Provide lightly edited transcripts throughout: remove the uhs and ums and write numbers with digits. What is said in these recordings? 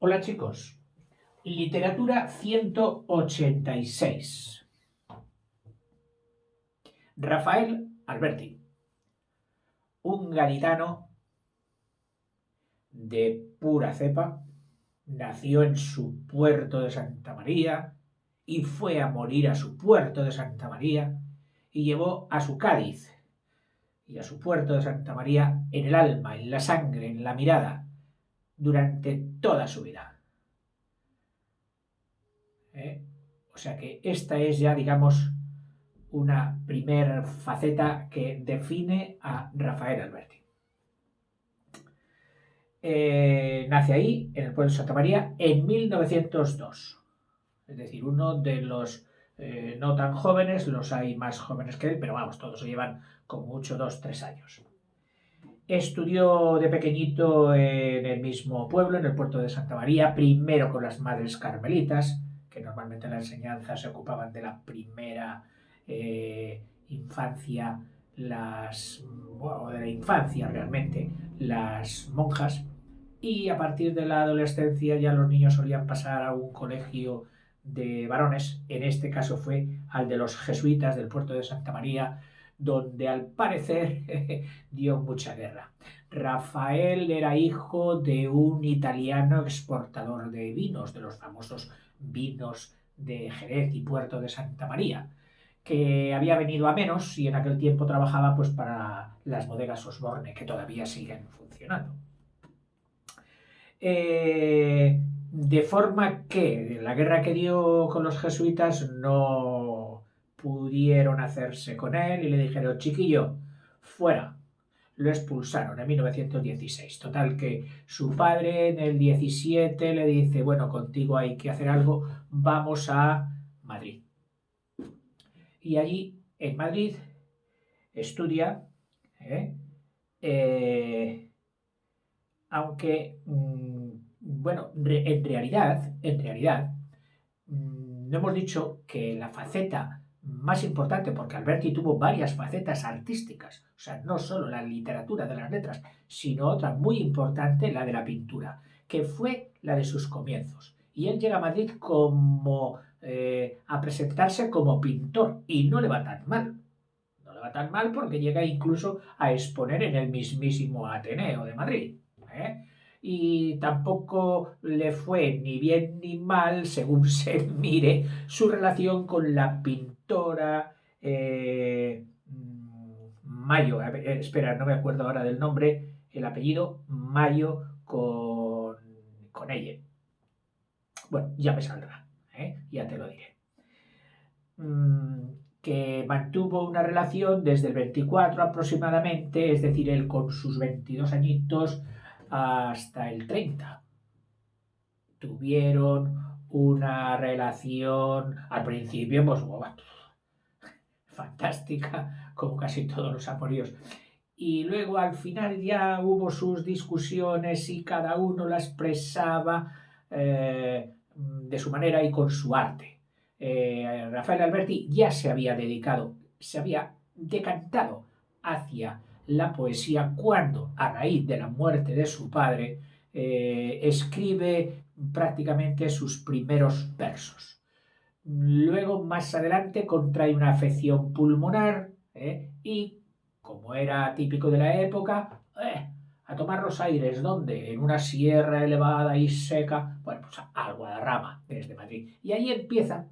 Hola chicos, literatura 186. Rafael Alberti, un gaditano de pura cepa, nació en su puerto de Santa María y fue a morir a su puerto de Santa María y llevó a su Cádiz y a su puerto de Santa María en el alma, en la sangre, en la mirada, durante toda su vida. O sea que esta es ya, digamos, una primer faceta que define a Rafael Alberti. Nace ahí, en el pueblo de Santa María, en 1902. Es decir, uno de los no tan jóvenes, los hay más jóvenes que él, pero vamos, todos se llevan como mucho 2, 3 años. Estudió de pequeñito en el mismo pueblo, en el puerto de Santa María, primero con las madres carmelitas, que normalmente en la enseñanza se ocupaban de la primera infancia, o de la infancia realmente, las monjas, y a partir de la adolescencia ya los niños solían pasar a un colegio de varones, en este caso fue al de los jesuitas del puerto de Santa María, donde al parecer dio mucha guerra. Rafael era hijo de un italiano exportador de vinos, de los famosos vinos de Jerez y Puerto de Santa María, que había venido a menos y en aquel tiempo trabajaba pues para las bodegas Osborne, que todavía siguen funcionando. De forma que la guerra que dio con los jesuitas no pudieron hacerse con él y le dijeron, chiquillo, fuera. Lo expulsaron en 1916. Total que su padre en el 17 le dice, bueno, contigo hay que hacer algo, vamos a Madrid. Y allí, en Madrid, estudia, ¿eh? Aunque, bueno, en realidad, no hemos dicho que la faceta más importante, porque Alberti tuvo varias facetas artísticas, o sea, no solo la literatura de las letras, sino otra muy importante, la de la pintura, que fue la de sus comienzos. Y él llega a Madrid como a presentarse como pintor, y no le va tan mal. No le va tan mal porque llega incluso a exponer en el mismísimo Ateneo de Madrid. ¿eh? Y tampoco le fue ni bien ni mal, según se mire, su relación con la pintora Mayo. Espera, no me acuerdo ahora del nombre, el apellido Mayo con ella. Bueno, ya me saldrá, ya te lo diré. Que mantuvo una relación desde el 24 aproximadamente, es decir, él con sus 22 añitos hasta el 30. Tuvieron una relación al principio, pues fantástica, como casi todos los amoríos. Y luego al final ya hubo sus discusiones y cada uno la expresaba de su manera y con su arte. Rafael Alberti ya se había dedicado, se había decantado hacia la poesía cuando, a raíz de la muerte de su padre, escribe prácticamente sus primeros versos. Luego, más adelante, contrae una afección pulmonar y, como era típico de la época, a tomar los aires. ¿Dónde? En una sierra elevada y seca, bueno, pues al Guadarrama, desde Madrid. Y ahí empieza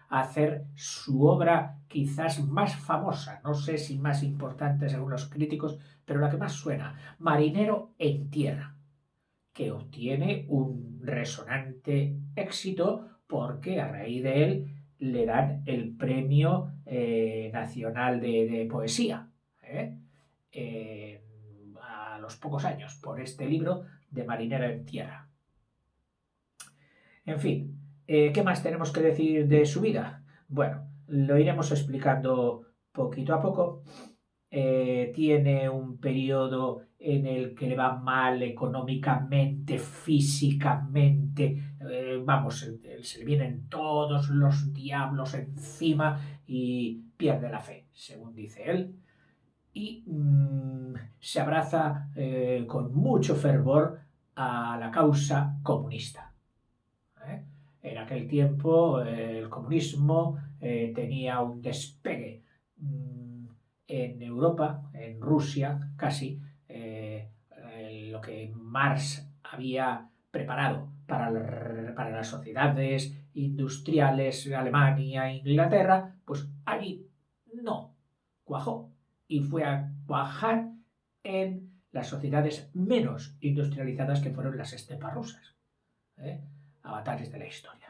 a hacer su obra quizás más famosa, no sé si más importante según los críticos, pero la que más suena, Marinero en Tierra, que obtiene un resonante éxito porque a raíz de él le dan el Premio Nacional de Poesía a los pocos años por este libro de Marinero en Tierra. En fin, ¿qué más tenemos que decir de su vida? Bueno, lo iremos explicando poquito a poco. Tiene un periodo en el que le va mal económicamente, físicamente, vamos, se le vienen todos los diablos encima y pierde la fe, según dice él, y se abraza con mucho fervor a la causa comunista. En aquel tiempo el comunismo tenía un despegue en Europa, en Rusia casi, lo que Marx había preparado para las sociedades industriales, Alemania, Inglaterra, pues allí no cuajó y fue a cuajar en las sociedades menos industrializadas que fueron las estepas rusas, avatares de la historia.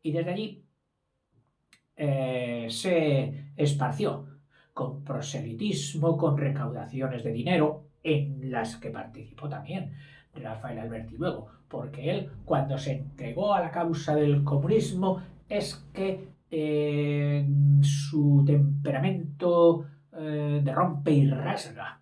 Y desde allí se esparció con proselitismo, con recaudaciones de dinero, en las que participó también Rafael Alberti luego, porque él, cuando se entregó a la causa del comunismo, es que su temperamento de rompe y rasga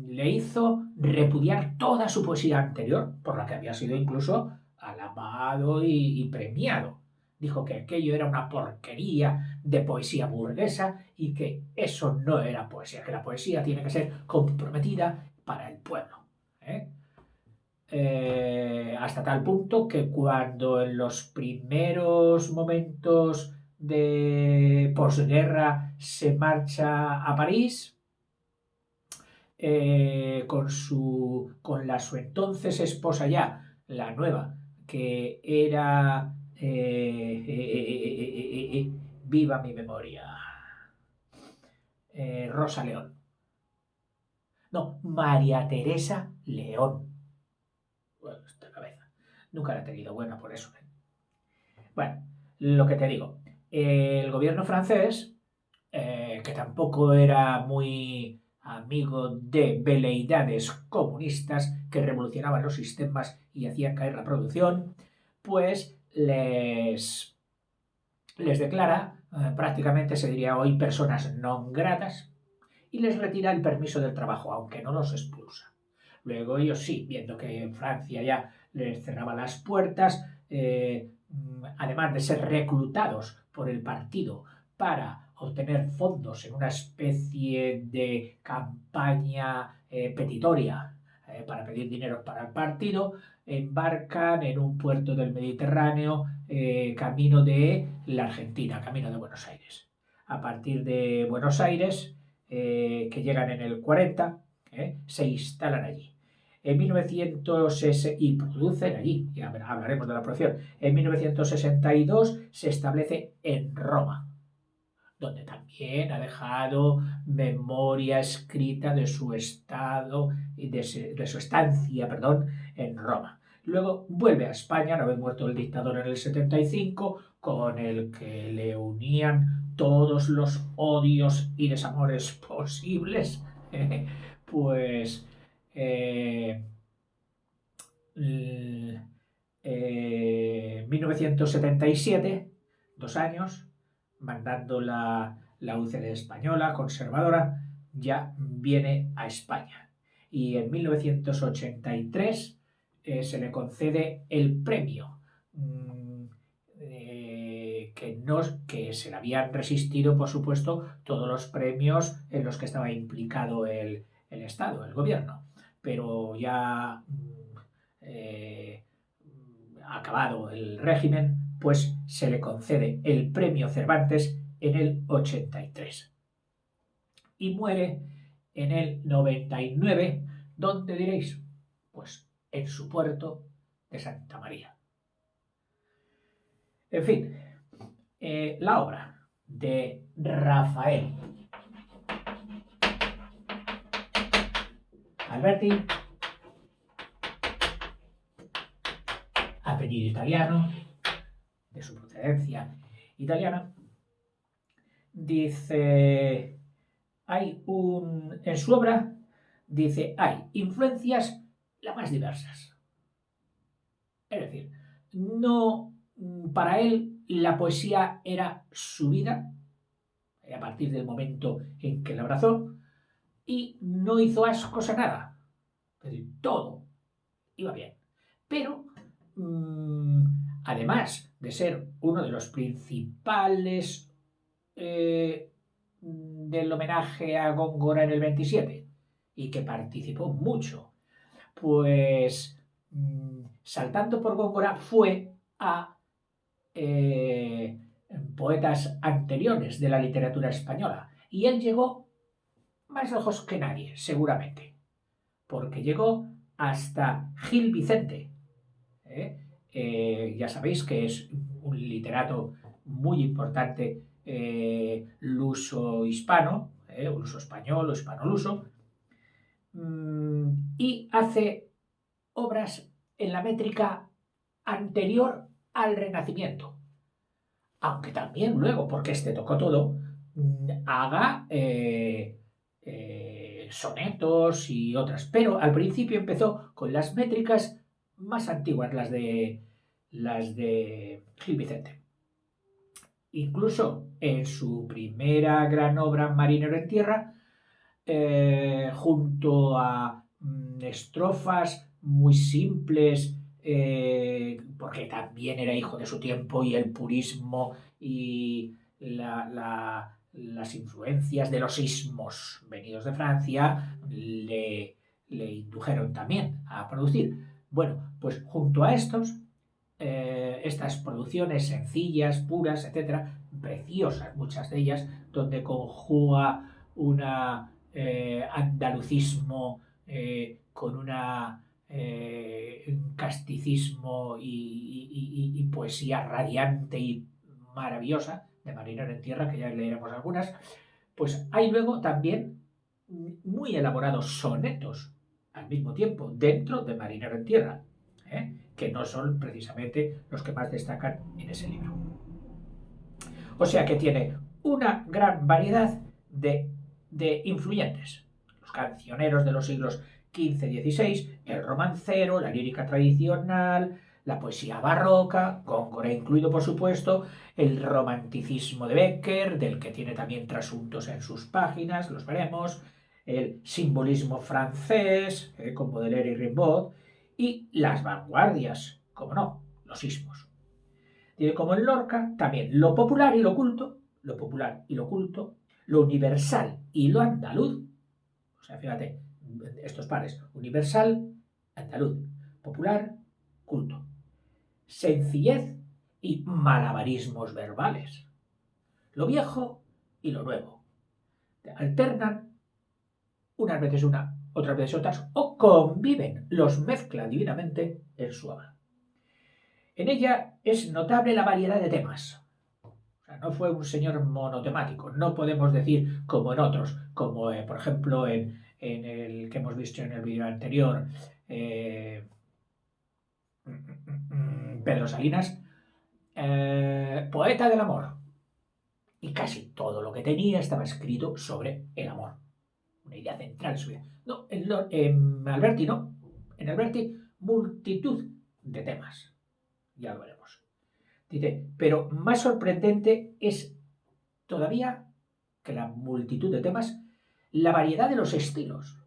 le hizo repudiar toda su poesía anterior, por la que había sido incluso alabado y premiado. Dijo que aquello era una porquería de poesía burguesa y que eso no era poesía, que la poesía tiene que ser comprometida para el pueblo. Hasta tal punto que cuando en los primeros momentos de posguerra se marcha a París, con su entonces esposa ya, la nueva, que era viva mi memoria, Rosa León. No, María Teresa León. Bueno, esta cabeza. Nunca la he tenido buena por eso. Bueno, lo que te digo. El gobierno francés, que tampoco era muy amigo de veleidades comunistas que revolucionaban los sistemas y hacían caer la producción, pues les declara, prácticamente se diría hoy, personas non gratas, y les retira el permiso del trabajo, aunque no los expulsa. Luego ellos sí, viendo que Francia ya les cerraba las puertas, además de ser reclutados por el partido para obtener fondos en una especie de campaña petitoria para pedir dinero para el partido, embarcan en un puerto del Mediterráneo camino de la Argentina, camino de Buenos Aires. A partir de Buenos Aires, que llegan en el 40, se instalan allí. En 1960, y producen allí, y hablaremos de la producción, en 1962 se establece en Roma, donde también ha dejado memoria escrita de su estado y de su estancia, en Roma. Luego vuelve a España, una vez muerto el dictador en el 75, con el que le unían todos los odios y desamores posibles, pues 1977, 2 años, mandando la UCD española, conservadora, ya viene a España. Y en 1983 se le concede el premio que se le habían resistido, por supuesto, todos los premios en los que estaba implicado el Estado, el gobierno. Pero ya acabado el régimen, pues se le concede el premio Cervantes en el 83. Y muere en el 99, ¿dónde diréis? Pues en su puerto de Santa María. En fin, la obra de Rafael Alberti, apellido italiano, de su procedencia italiana, dice, en su obra, dice, hay influencias las más diversas. Es decir, no, para él la poesía era su vida, a partir del momento en que la abrazó, y no hizo ascos a nada. Es decir, todo iba bien. Pero, además de ser uno de los principales del homenaje a Góngora en el 27, y que participó mucho Pues saltando por Góngora fue a poetas anteriores de la literatura española. Y él llegó más lejos que nadie, seguramente, porque llegó hasta Gil Vicente. Ya sabéis que es un literato muy importante luso-hispano, luso-español o hispano-luso, y hace obras en la métrica anterior al Renacimiento. Aunque también luego, porque este tocó todo, haga sonetos y otras. Pero al principio empezó con las métricas más antiguas, las de Gil Vicente. Incluso en su primera gran obra, Marinero en Tierra, junto a estrofas muy simples, porque también era hijo de su tiempo y el purismo y las influencias de los ismos venidos de Francia le indujeron también a producir. Bueno, pues junto a estas producciones sencillas, puras, etcétera, preciosas, muchas de ellas, donde conjuga una andalucismo con un casticismo y poesía radiante y maravillosa de Marinero en Tierra, que ya leeremos algunas, pues hay luego también muy elaborados sonetos al mismo tiempo dentro de Marinero en Tierra, que no son precisamente los que más destacan en ese libro. O sea que tiene una gran variedad de influyentes. Los cancioneros de los siglos XV-XVI, el romancero, la lírica tradicional, la poesía barroca, Góngora incluido por supuesto, el romanticismo de Bécquer, del que tiene también trasuntos en sus páginas, los veremos, el simbolismo francés, con Baudelaire y Rimbaud, y las vanguardias, como no, los ismos. Como en Lorca, también lo popular y lo culto, lo popular y lo culto, lo universal y lo andaluz, o sea, fíjate, estos pares, universal, andaluz, popular, culto, sencillez y malabarismos verbales, lo viejo y lo nuevo, alternan unas veces una, otras veces otras, o conviven, los mezcla divinamente en su obra. En ella es notable la variedad de temas. O sea, no fue un señor monotemático. No podemos decir como en otros, como por ejemplo en el que hemos visto en el vídeo anterior, Pedro Salinas, poeta del amor. Y casi todo lo que tenía estaba escrito sobre el amor. Una idea central de su vida. No, en Alberti no. En Alberti, multitud de temas. Ya lo veremos. Dice, pero más sorprendente es todavía que la multitud de temas, la variedad de los estilos,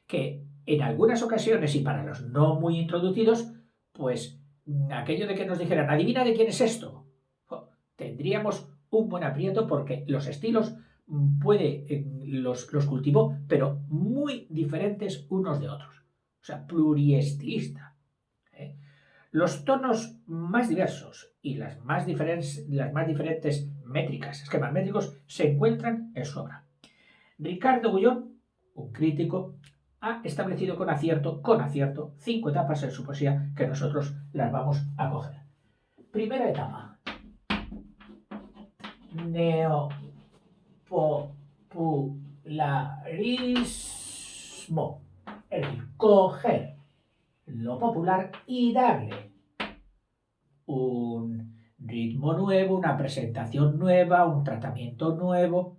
que en algunas ocasiones y para los no muy introducidos, pues aquello de que nos dijeran, adivina de quién es esto, tendríamos un buen aprieto porque los estilos los cultivó, pero muy diferentes unos de otros. O sea, pluriestilista. Los tonos más diversos y las más diferentes métricas, esquemas métricos, se encuentran en su obra. Ricardo Gullón, un crítico, ha establecido con acierto, 5 etapas en su poesía que nosotros las vamos a coger. Primera etapa. Neopopularismo. Es decir, coger lo popular y darle un ritmo nuevo, una presentación nueva, un tratamiento nuevo.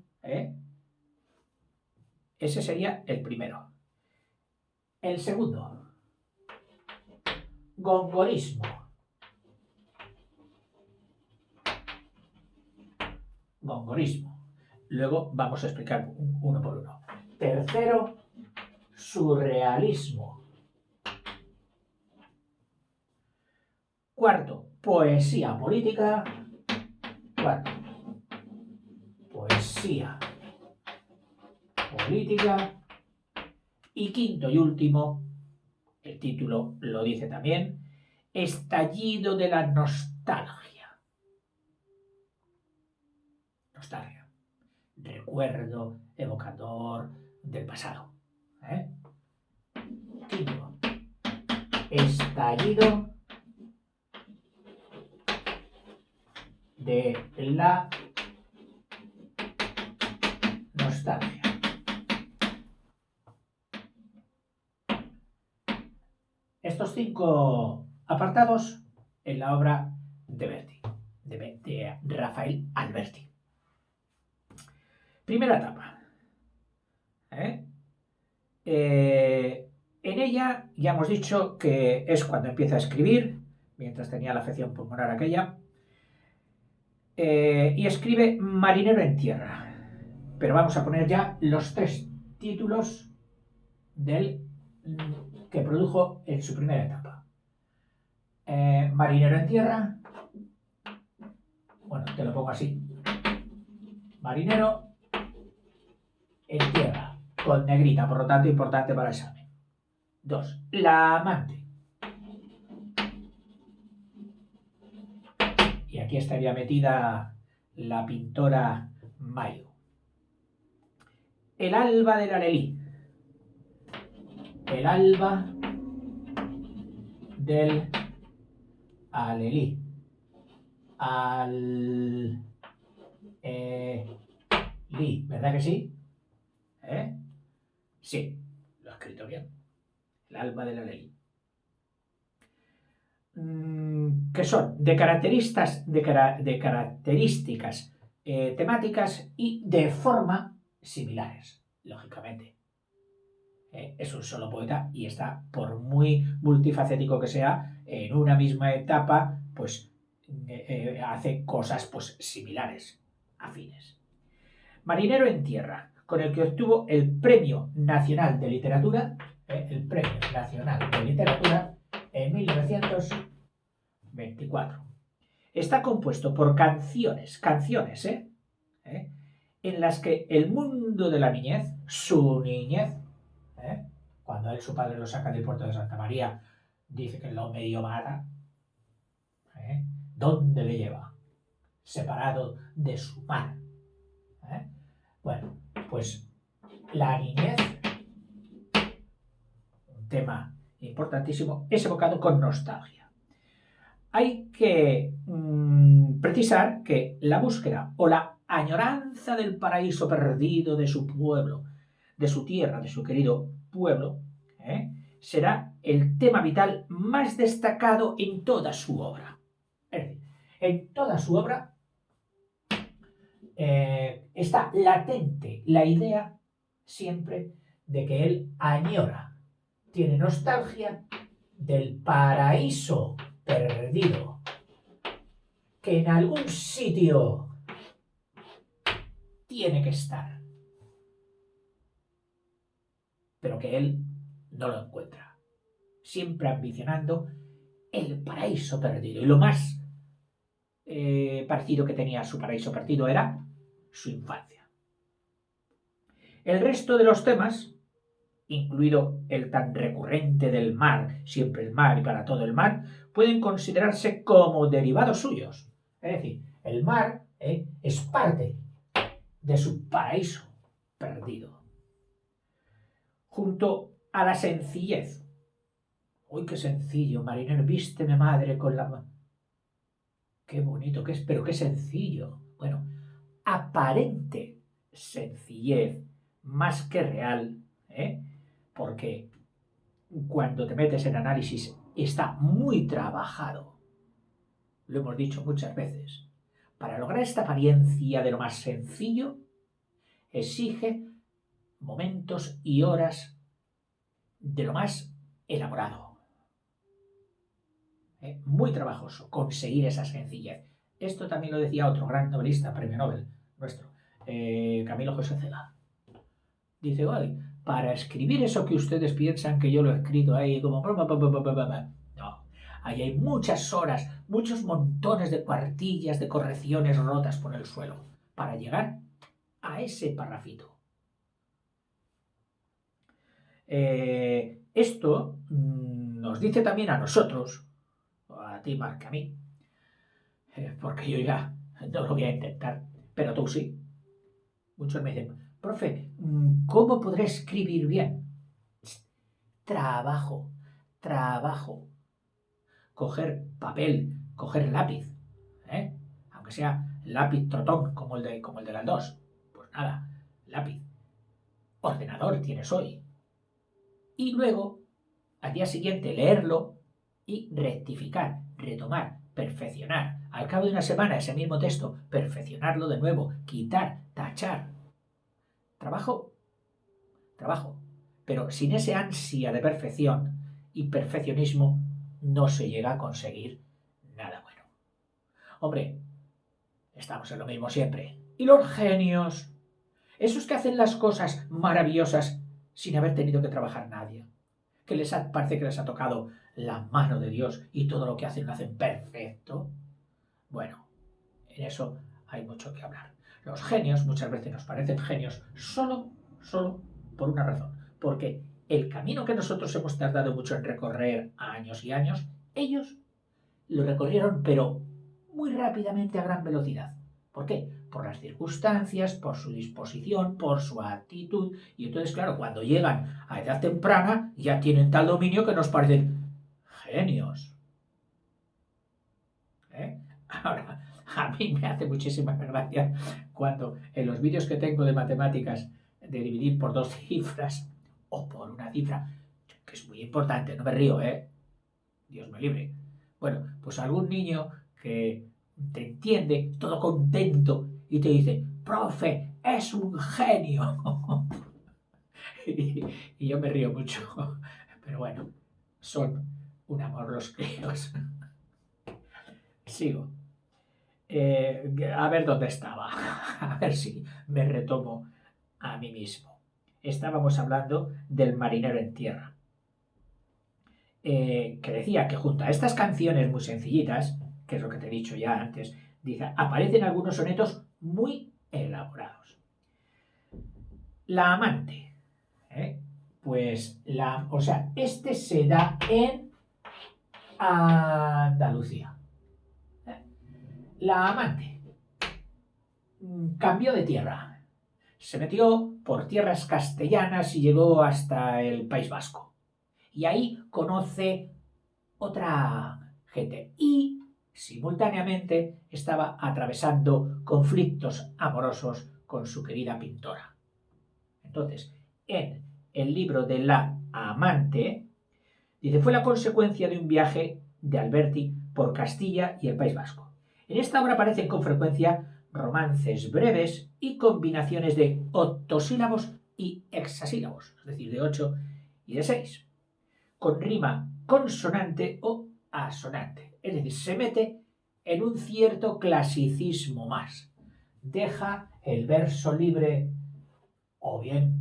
Ese sería el primero. El segundo, gongorismo. Gongorismo. Luego vamos a explicar uno por uno. Tercero, surrealismo. Cuarto, poesía política. Cuarto, poesía política. Y quinto y último, el título lo dice también, estallido de la nostalgia. Nostalgia. Recuerdo evocador del pasado. Quinto, estallido de la nostalgia. Estos 5 apartados en la obra de Verdi, de Rafael Alberti. Primera etapa. En ella ya hemos dicho que es cuando empieza a escribir, mientras tenía la afección pulmonar aquella, y escribe Marinero en tierra. Pero vamos a poner ya los 3 títulos del que produjo en su primera etapa. Marinero en tierra, bueno, te lo pongo así, Marinero en tierra, con negrita, por lo tanto importante para el examen. 2. La amante. Y aquí estaría metida la pintora Mayo. El alba del Alelí. El alba del Alelí. ¿Verdad que sí? Sí, lo he escrito bien. El alba del Alelí. Que son de características temáticas y de forma similares, lógicamente. Es un solo poeta y está, por muy multifacético que sea, en una misma etapa, pues hace cosas pues similares, afines. Marinero en tierra, con el que obtuvo el Premio Nacional de Literatura, el Premio Nacional de Literatura en 1924. Está compuesto por canciones, en las que el mundo de la niñez, su niñez, cuando su padre lo saca del puerto de Santa María, dice que lo medio mata. ¿Dónde le lleva? Separado de su madre. Bueno, pues la niñez, un tema importantísimo, es evocado con nostalgia. Hay que precisar que la búsqueda o la añoranza del paraíso perdido de su pueblo, de su tierra, de su querido pueblo, será el tema vital más destacado en toda su obra. Es decir, en toda su obra está latente la idea siempre de que él añora, tiene nostalgia del paraíso perdido, que en algún sitio tiene que estar, pero que él no lo encuentra, siempre ambicionando el paraíso perdido. Y lo más parecido que tenía a su paraíso perdido era su infancia. El resto de los temas, incluido el tan recurrente del mar, siempre el mar y para todo el mar, pueden considerarse como derivados suyos. Es decir, el mar es parte de su paraíso perdido. Junto a la sencillez. ¡Uy, qué sencillo, marinero! Vísteme, madre, con la... ¡Qué bonito que es! Pero qué sencillo. Bueno, aparente sencillez más que real, porque cuando te metes en análisis está muy trabajado. Lo hemos dicho muchas veces. Para lograr esta apariencia de lo más sencillo, exige momentos y horas de lo más elaborado. Muy trabajoso conseguir esa sencillez. Esto también lo decía otro gran novelista, premio Nobel nuestro, Camilo José Cela. Dice, oye, para escribir eso que ustedes piensan que yo lo he escrito ahí como... No, ahí hay muchas horas, muchos montones de cuartillas, de correcciones rotas por el suelo, para llegar a ese parrafito. Esto nos dice también a nosotros, a ti más que a mí, porque yo ya no lo voy a intentar, pero tú sí. Muchos me dicen, profe, ¿cómo podré escribir bien? Trabajo, trabajo. Coger papel, coger lápiz, ¿eh? Aunque sea lápiz trotón como el de las dos. Pues nada, lápiz. Ordenador tienes hoy. Y luego, al día siguiente, leerlo y rectificar, retomar, perfeccionar. Al cabo de una semana, ese mismo texto, perfeccionarlo de nuevo, quitar, tachar. Trabajo, trabajo. Pero sin ese ansia de perfección y perfeccionismo no se llega a conseguir nada bueno. Hombre, estamos en lo mismo siempre. ¿Y los genios? Esos que hacen las cosas maravillosas sin haber tenido que trabajar nadie. Parece que les ha tocado la mano de Dios y todo lo que hacen lo hacen perfecto. Bueno, en eso hay mucho que hablar. Los genios muchas veces nos parecen genios solo por una razón. Porque el camino que nosotros hemos tardado mucho en recorrer años y años, ellos lo recorrieron pero muy rápidamente a gran velocidad. ¿Por qué? Por las circunstancias, por su disposición, por su actitud. Y entonces, claro, cuando llegan a edad temprana, ya tienen tal dominio que nos parecen genios. Ahora, a mí me hace muchísima gracia cuando en los vídeos que tengo de matemáticas, de dividir por dos cifras o por una cifra, que es muy importante, no me río, Dios me libre. Bueno, pues algún niño que te entiende, todo contento, y te dice, profe, es un genio. y yo me río mucho. Pero bueno, son amor los críos. Sigo. A ver dónde estaba. A ver si me retomo a mí mismo. Estábamos hablando del marinero en tierra. Que decía que junto a estas canciones muy sencillitas, que es lo que te he dicho ya antes, dice, aparecen algunos sonetos muy elaborados. La amante, pues este se da en Andalucía. La amante cambió de tierra, se metió por tierras castellanas y llegó hasta el País Vasco. Y ahí conoce otra gente y simultáneamente estaba atravesando conflictos amorosos con su querida pintora. Entonces, en el libro de La amante, dice, fue la consecuencia de un viaje de Alberti por Castilla y el País Vasco. En esta obra aparecen con frecuencia romances breves y combinaciones de octosílabos y hexasílabos, es decir, de 8 y de 6, con rima consonante o asonante. Es decir, se mete en un cierto clasicismo más. Deja el verso libre o bien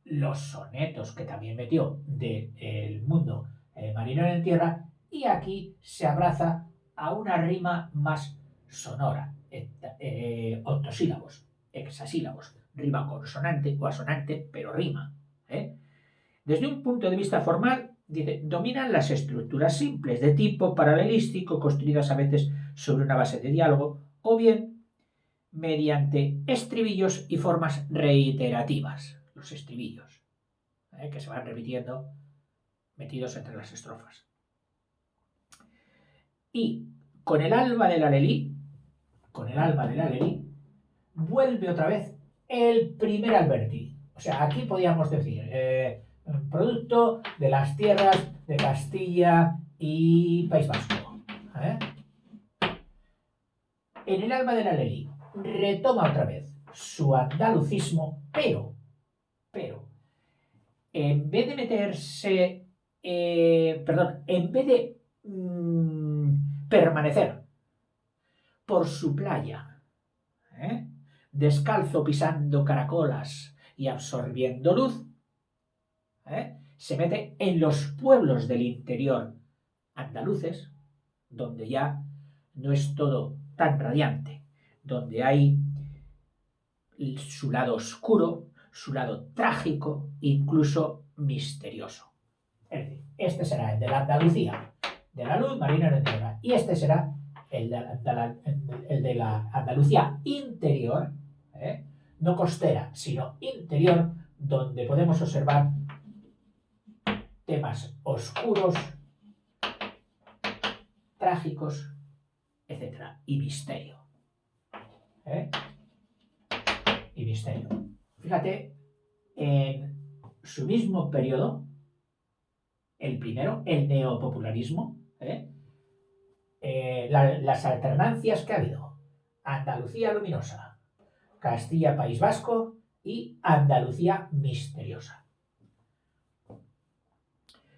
los sonetos que también metió del mundo marinero en tierra y aquí se abraza a una rima más sonora, octosílabos, hexasílabos, rima consonante o asonante, pero rima. Desde un punto de vista formal, dice, dominan las estructuras simples de tipo paralelístico construidas a veces sobre una base de diálogo o bien mediante estribillos y formas reiterativas, los estribillos, que se van repitiendo metidos entre las estrofas. Y con el alba del Alelí, vuelve otra vez el primer Alberti. O sea, aquí podríamos decir, producto de las tierras de Castilla y País Vasco. En el alba del Alelí retoma otra vez su andalucismo, pero, en vez de meterse, en vez de permanecer por su playa, descalzo pisando caracolas y absorbiendo luz, se mete en los pueblos del interior andaluces, donde ya no es todo tan radiante, donde hay su lado oscuro, su lado trágico, incluso misterioso. Es decir, este será el de la Andalucía, de la luz, marinero en tierra, y este será el de la Andalucía interior, no costera, sino interior, donde podemos observar temas oscuros, trágicos, etcétera, y misterio. Y misterio. Fíjate, en su mismo periodo, el primero, el neopopularismo, las alternancias que ha habido: Andalucía luminosa, Castilla País Vasco y Andalucía misteriosa.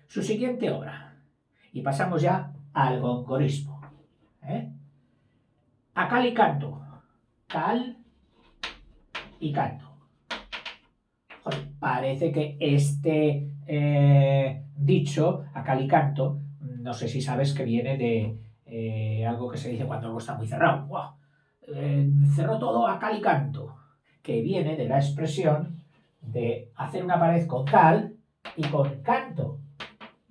Su siguiente obra, y pasamos ya al gongorismo. A cal y canto. Cal y canto. Joder, parece que este dicho, a cal y canto, no sé si sabes que viene de algo que se dice cuando algo está muy cerrado. ¡Wow! Cerró todo a cal y canto, que viene de la expresión de hacer una pared con cal y con canto,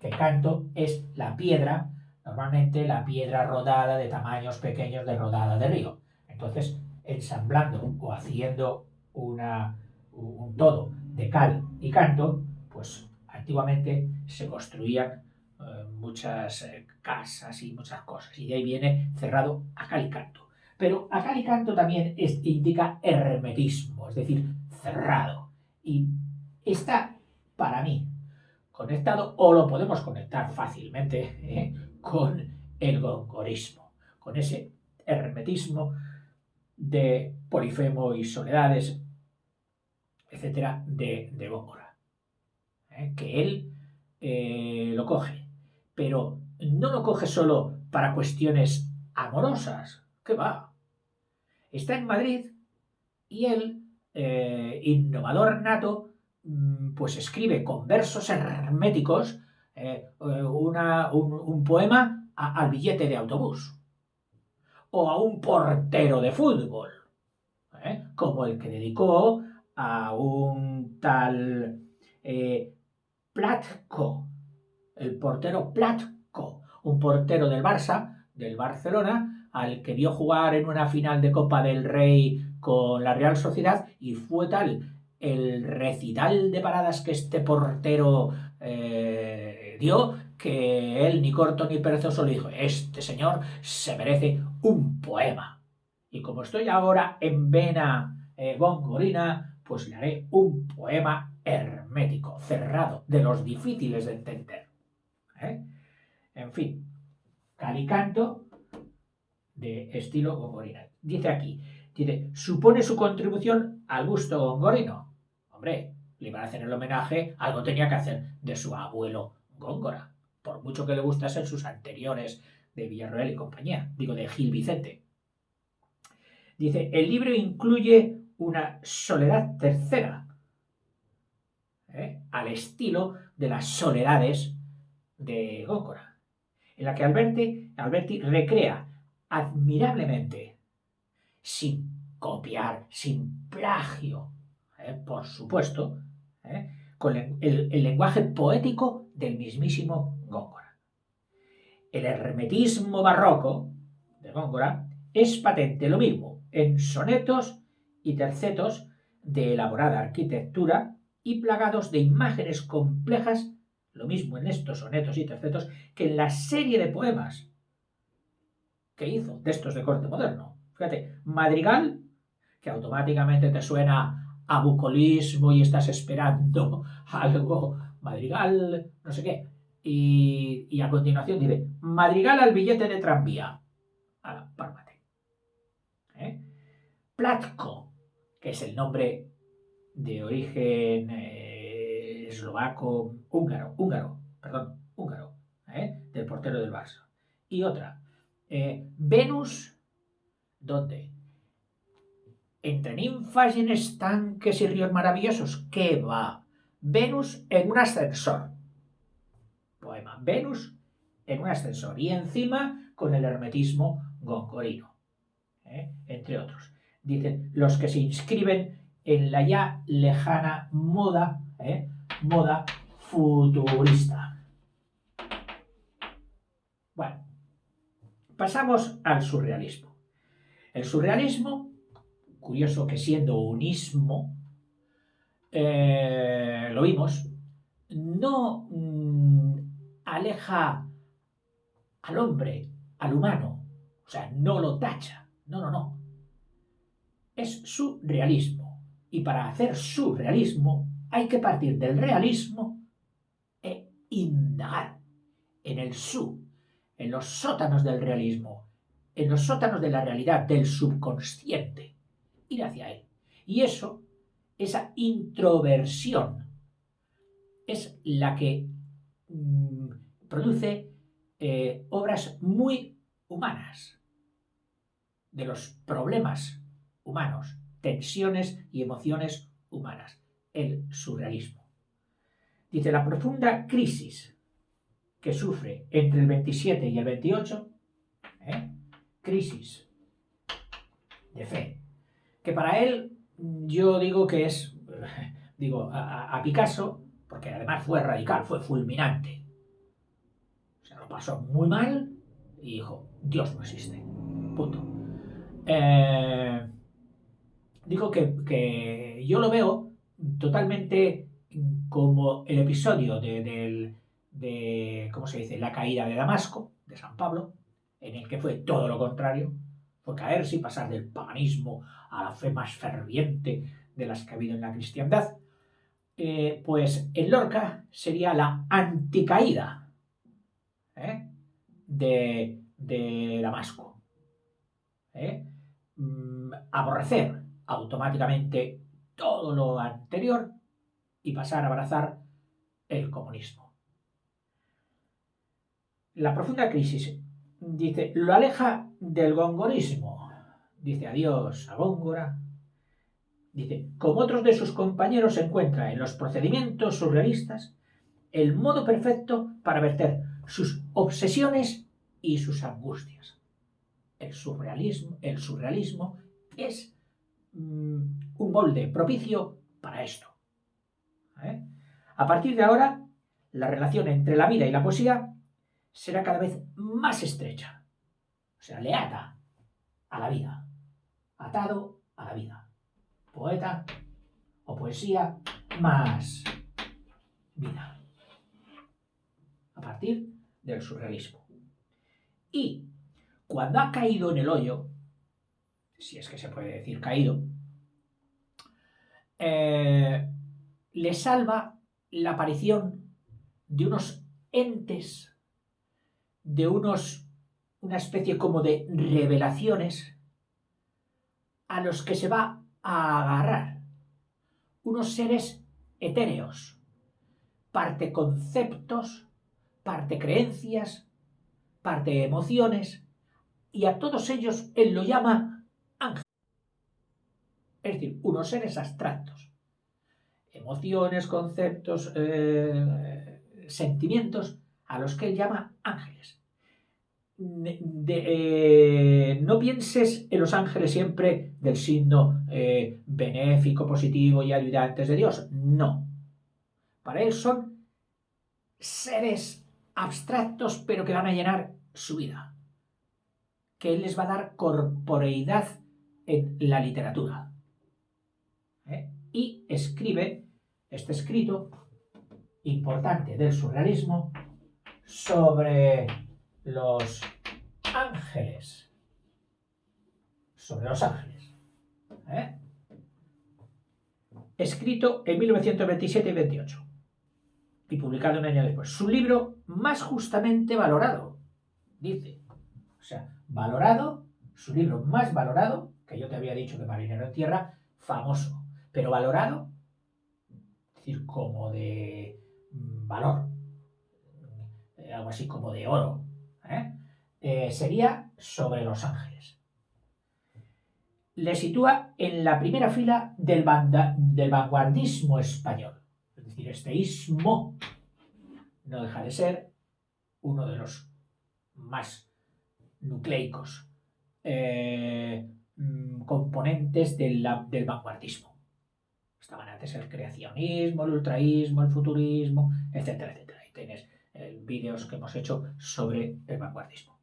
que canto es la piedra, normalmente la piedra rodada de tamaños pequeños de rodada de río. Entonces, ensamblando o haciendo un todo de cal y canto, pues antiguamente se construían muchas casas y muchas cosas, y de ahí viene cerrado a cal y canto. Pero a cal y canto también indica hermetismo, es decir, cerrado. Y está, para mí, conectado, o lo podemos conectar fácilmente con el gongorismo, con ese hermetismo de Polifemo y Soledades, etcétera, de Góngora, que él lo coge, pero no lo coge solo para cuestiones amorosas, ¿qué va? Está en Madrid y él, innovador nato, pues escribe con versos herméticos un poema al billete de autobús o a un portero de fútbol, como el que dedicó a un tal Platko, el portero Platko, un portero del Barça, del Barcelona, al que vio jugar en una final de Copa del Rey con la Real Sociedad, y fue tal el recital de paradas que este portero dio, que él, ni corto ni perezoso, le dijo: este señor se merece un poema. Y como estoy ahora en vena gongorina, pues le haré un poema hermético, cerrado, de los difíciles de entender. En fin, calicanto de estilo gongorina. Dice aquí, supone su contribución al gusto gongorino. Hombre, le iban a hacer el homenaje, algo tenía que hacer de su abuelo Góngora, por mucho que le gustasen sus anteriores de Villarroel y compañía, digo, de Gil Vicente. Dice, el libro incluye una soledad tercera, al estilo de las soledades de Góngora, en la que Alberti recrea admirablemente, sin copiar, sin plagio, por supuesto, con el lenguaje poético del mismísimo Góngora. El hermetismo barroco de Góngora es patente lo mismo en sonetos y tercetos de elaborada arquitectura y plagados de imágenes complejas, lo mismo en estos sonetos y tercetos que en la serie de poemas que hizo, textos de corte moderno. Fíjate, madrigal, que automáticamente te suena a bucolismo y estás esperando algo, madrigal, no sé qué. Y a continuación dice, madrigal al billete de tranvía. Pármate. Platko, que es el nombre de origen eslovaco, húngaro, del portero del Barça. Y otra, Venus, ¿dónde? Entre ninfas y en estanques y ríos maravillosos. ¿Qué va? Venus en un ascensor. Poema. Venus en un ascensor. Y encima con el hermetismo gongorino. Entre otros. Dicen, los que se inscriben en la ya lejana moda futurista. Bueno, pasamos al surrealismo. El surrealismo, curioso que siendo un ismo, lo vimos, no aleja al hombre, al humano, o sea, no lo tacha, no. Es surrealismo. Y para hacer surrealismo hay que partir del realismo e indagar en el en los sótanos del realismo, en los sótanos de la realidad, del subconsciente, ir hacia él. Y eso, esa introversión, es la que produce obras muy humanas, de los problemas humanos, tensiones y emociones humanas, el surrealismo. Dice, la profunda crisis que sufre entre el 27 y el 28, crisis de fe, que para él yo digo que es, digo, a Picasso, porque además fue radical, fue fulminante, se lo pasó muy mal y dijo, Dios no existe, punto. Digo que yo lo veo totalmente como el episodio de, ¿cómo se dice?, la caída de Damasco, de San Pablo, en el que fue todo lo contrario, fue caerse y pasar del paganismo a la fe más ferviente de las que ha habido en la cristiandad. Pues en Lorca sería la anticaída de Damasco. Aborrecer automáticamente todo lo anterior y pasar a abrazar el comunismo. La profunda crisis, dice, lo aleja del gongorismo. Dice, adiós a Góngora. Dice, como otros de sus compañeros, se encuentra en los procedimientos surrealistas el modo perfecto para verter sus obsesiones y sus angustias. El surrealismo es un molde propicio para esto. A partir de ahora, la relación entre la vida y la poesía será cada vez más estrecha. O sea, le ata a la vida. Atado a la vida. Poeta o poesía más vida. A partir del surrealismo. Y cuando ha caído en el hoyo, si es que se puede decir caído, le salva la aparición de unos entes, de una especie como de revelaciones a los que se va a agarrar. Unos seres etéreos, parte conceptos, parte creencias, parte emociones, y a todos ellos él lo llama ángeles. Es decir, unos seres abstractos. Emociones, conceptos, sentimientos a los que él llama ángeles. No pienses en los ángeles siempre del signo benéfico, positivo y ayudantes de Dios. No. Para él son seres abstractos, pero que van a llenar su vida. Que él les va a dar corporeidad en la literatura. Y escribe este escrito importante del surrealismo sobre los ángeles. Sobre los ángeles. Escrito en 1927 y 28. Y publicado un año después. Su libro más justamente valorado. Dice. O sea, valorado, su libro más valorado, que yo te había dicho que Marinero en Tierra, famoso. Pero valorado, es decir, como de valor. Algo así como de oro. Sería sobre los ángeles. Le sitúa en la primera fila del vanguardismo español. Es decir, este ismo no deja de ser uno de los más nucleicos componentes del vanguardismo. Estaban antes el creacionismo, el ultraísmo, el futurismo, etcétera, etcétera. Ahí tienes vídeos que hemos hecho sobre el vanguardismo.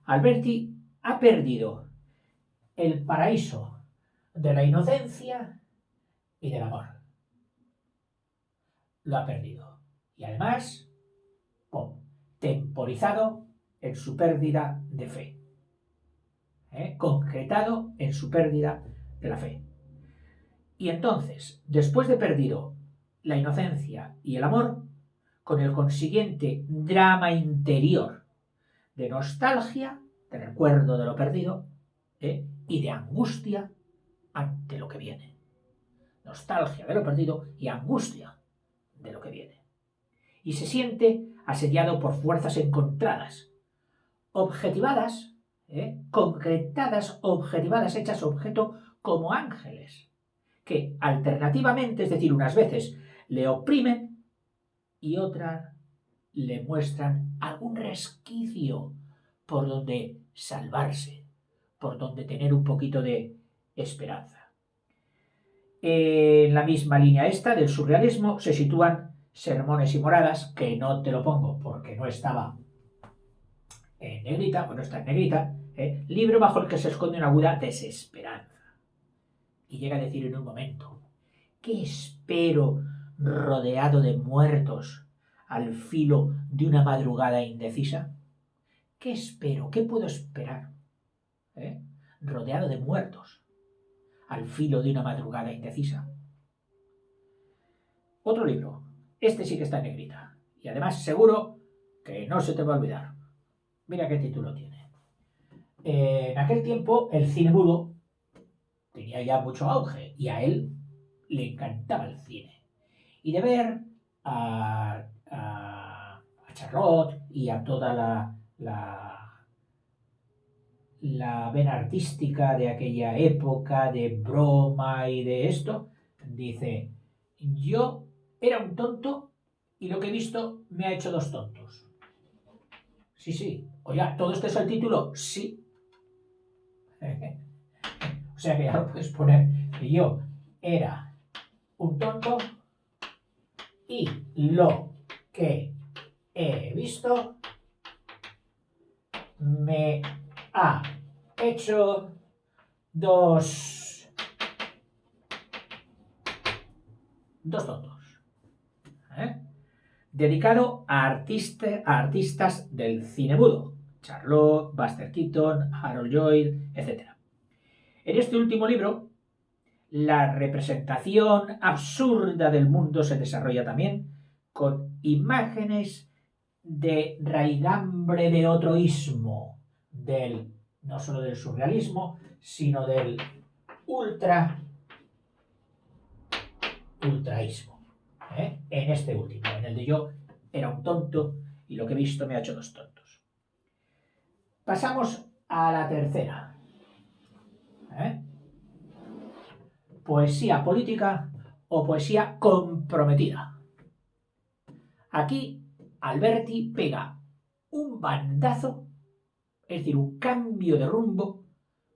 Alberti ha perdido el paraíso de la inocencia y del amor. Lo ha perdido. Y además, temporizado en su pérdida de fe. Concretado en su pérdida de la fe. Y entonces, después de perdido la inocencia y el amor, con el consiguiente drama interior de nostalgia, de recuerdo de lo perdido, y de angustia ante lo que viene. Nostalgia de lo perdido y angustia de lo que viene. Y se siente asediado por fuerzas encontradas, objetivadas, concretadas, objetivadas, hechas objeto como ángeles, que alternativamente, es decir, unas veces le oprimen y otras le muestran algún resquicio por donde salvarse, por donde tener un poquito de esperanza. En la misma línea esta del surrealismo se sitúan Sermones y Moradas, que no te lo pongo porque no estaba en negrita, bueno, está en negrita, libro bajo el que se esconde una aguda desesperanza. Y llega a decir en un momento, ¿qué espero rodeado de muertos al filo de una madrugada indecisa? ¿Qué espero? ¿Qué puedo esperar? Rodeado de muertos al filo de una madrugada indecisa. Otro libro. Este sí que está en negrita. Y además seguro que no se te va a olvidar. Mira qué título tiene. En aquel tiempo el cine mudo tenía ya mucho auge y a él le encantaba el cine. Y de ver a Charlotte y a toda la vena artística de aquella época, de broma y de esto, dice, yo era un tonto y lo que he visto me ha hecho dos tontos. Sí, sí. Oiga, ¿todo esto es el título? Sí. O sea que ya lo puedes poner. Que yo era un tonto y lo que he visto me ha hecho dos tontos. Dedicado a artistas del cine mudo. Charlotte, Buster Keaton, Harold Lloyd, etc. En este último libro, la representación absurda del mundo se desarrolla también con imágenes de raigambre de otro ismo, no solo del surrealismo, sino del ultraísmo. En este último, en el de yo era un tonto y lo que he visto me ha hecho dos tontos. Pasamos a la tercera. Poesía política o poesía comprometida. Aquí Alberti pega un bandazo, es decir, un cambio de rumbo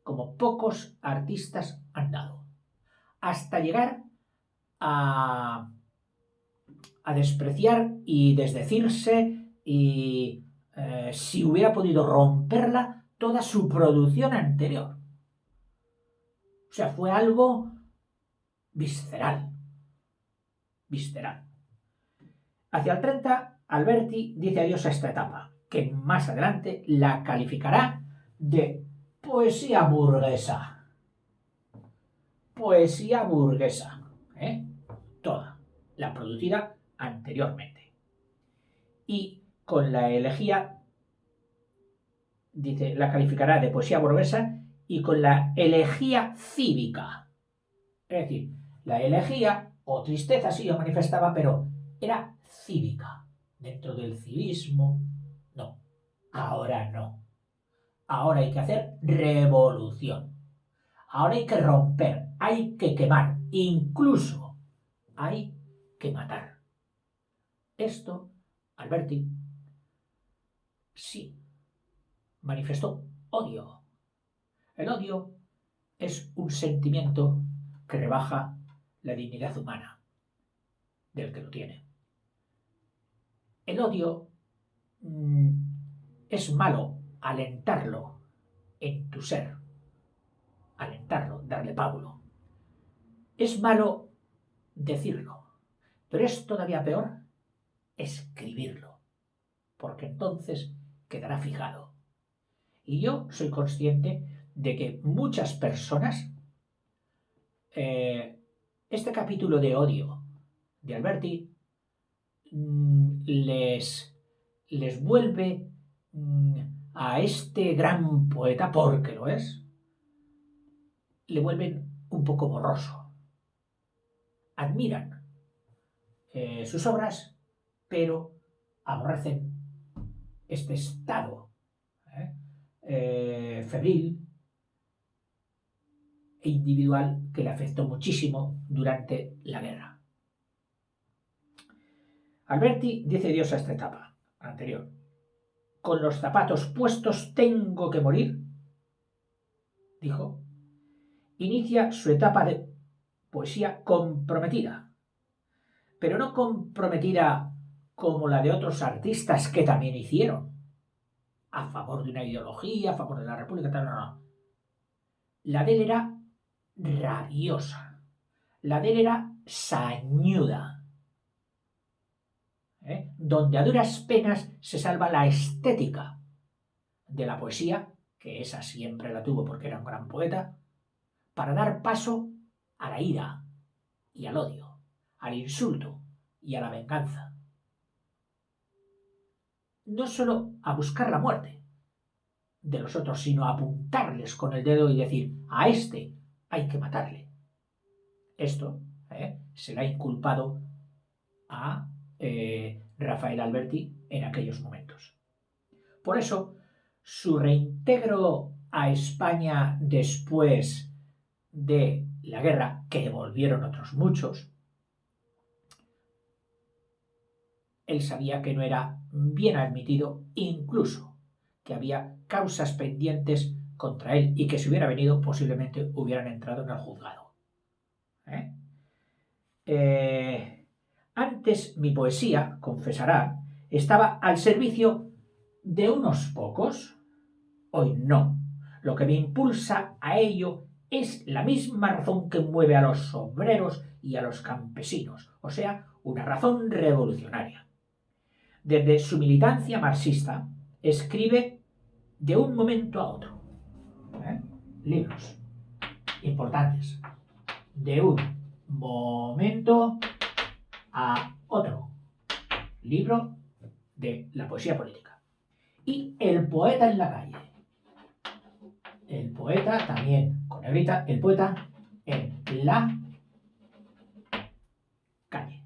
como pocos artistas han dado, hasta llegar a despreciar y desdecirse y si hubiera podido romperla toda su producción anterior. O sea, fue algo visceral. Visceral. Hacia el 30, Alberti dice adiós a esta etapa, que más adelante la calificará de poesía burguesa. Poesía burguesa. Toda. La producida anteriormente. Y con la elegía, dice, la calificará de poesía burguesa y con la elegía cívica. Es decir, la elegía o tristeza sí lo manifestaba, pero era cívica. Dentro del civismo, no. Ahora no. Ahora hay que hacer revolución. Ahora hay que romper, hay que quemar, incluso hay que matar. Esto, Alberti, sí, manifestó odio. El odio es un sentimiento que rebaja la dignidad humana del que lo tiene. El odio es malo alentarlo en tu ser, alentarlo, darle pábulo. Es malo decirlo, pero es todavía peor escribirlo, porque entonces quedará fijado. Y yo soy consciente de que muchas personas, este capítulo de odio de Alberti les vuelve a este gran poeta, porque lo es, le vuelven un poco borroso. Admiran sus obras, pero aborrecen este estado febril e individual que le afectó muchísimo durante la guerra. Alberti dice adiós a esta etapa anterior. Con los zapatos puestos tengo que morir, dijo. Inicia su etapa de poesía comprometida, pero no comprometida como la de otros artistas que también hicieron, a favor de una ideología, a favor de la República, tal, no. La de él era rabiosa, la de él era sañuda, donde a duras penas se salva la estética de la poesía, que esa siempre la tuvo porque era un gran poeta, para dar paso a la ira y al odio, al insulto y a la venganza. No solo a buscar la muerte de los otros, sino a apuntarles con el dedo y decir, a este hay que matarle. Esto se le ha inculpado a Rafael Alberti en aquellos momentos. Por eso, su reintegro a España después de la guerra, que volvieron otros muchos, él sabía que no era bien admitido, incluso que había causas pendientes contra él y que si hubiera venido posiblemente hubieran entrado en el juzgado. Antes mi poesía, confesará, estaba al servicio de unos pocos. Hoy no. Lo que me impulsa a ello es la misma razón que mueve a los obreros y a los campesinos, o sea, una razón revolucionaria. Desde su militancia marxista, escribe de un momento a otro. Libros importantes. De un momento a otro. Libro de la poesía política. Y El poeta en la calle. El poeta también, con negrita, el poeta en la calle.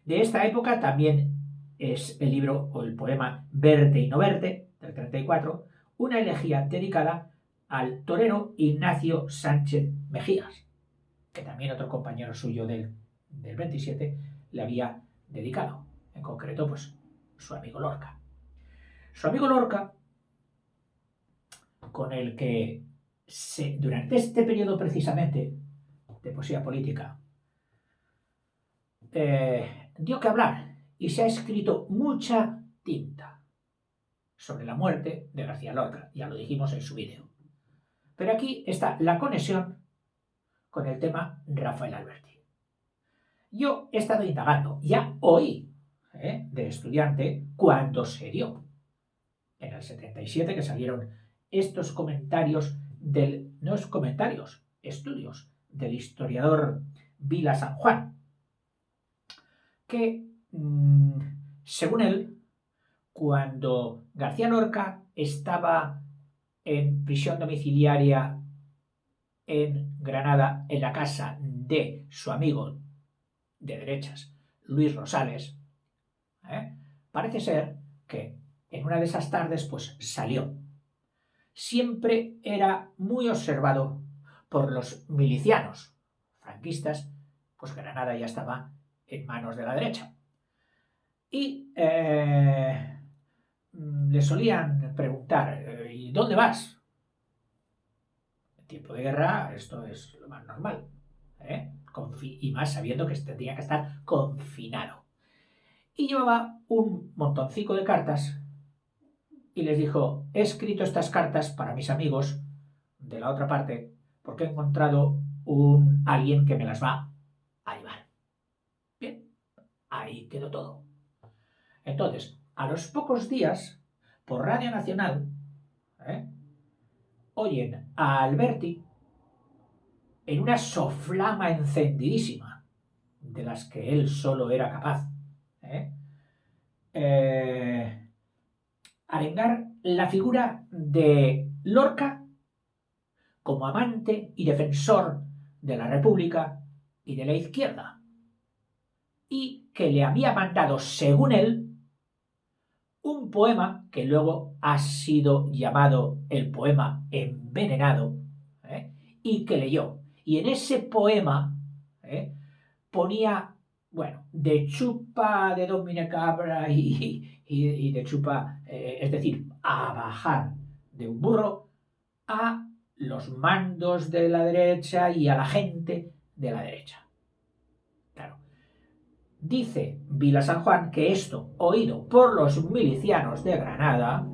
De esta época también es el libro o el poema Verte y no verte, del 34, una elegía dedicada al torero Ignacio Sánchez Mejías, que también otro compañero suyo del 27 le había dedicado, en concreto pues su amigo Lorca. Su amigo Lorca, con el que durante este periodo precisamente de poesía política dio que hablar y se ha escrito mucha tinta sobre la muerte de García Lorca, ya lo dijimos en su vídeo. Pero aquí está la conexión con el tema Rafael Alberti. Yo he estado indagando, ya hoy, de estudiante, cuando se dio, en el 77, que salieron estos comentarios no es comentarios, estudios del historiador Vila San Juan, que, según él, cuando García Lorca estaba en prisión domiciliaria en Granada, en la casa de su amigo de derechas, Luis Rosales, parece ser que en una de esas tardes pues salió. Siempre era muy observado por los milicianos franquistas, pues Granada ya estaba en manos de la derecha. Y le solían preguntar, ¿y dónde vas? tiempo de guerra esto es lo más normal, ¿eh? Y más sabiendo que tendría que estar confinado. Y llevaba un montoncico de cartas y les dijo, he escrito estas cartas para mis amigos de la otra parte porque he encontrado alguien que me las va a llevar. Bien, ahí quedó todo. Entonces, a los pocos días, por Radio Nacional, ¿eh? oyen a Alberti en una soflama encendidísima, de las que él solo era capaz, ¿eh? Eh, arengar la figura de Lorca como amante y defensor de la República y de la izquierda, y que le había mandado, según él, un poema que luego ha sido llamado el poema envenenado, ¿eh? y que leyó. Y en ese poema ponía, bueno, de chupa de Domine Cabra y de chupa, es decir, a bajar de un burro a los mandos de la derecha y a la gente de la derecha. Claro. Dice Vila San Juan que esto, oído por los milicianos de Granada,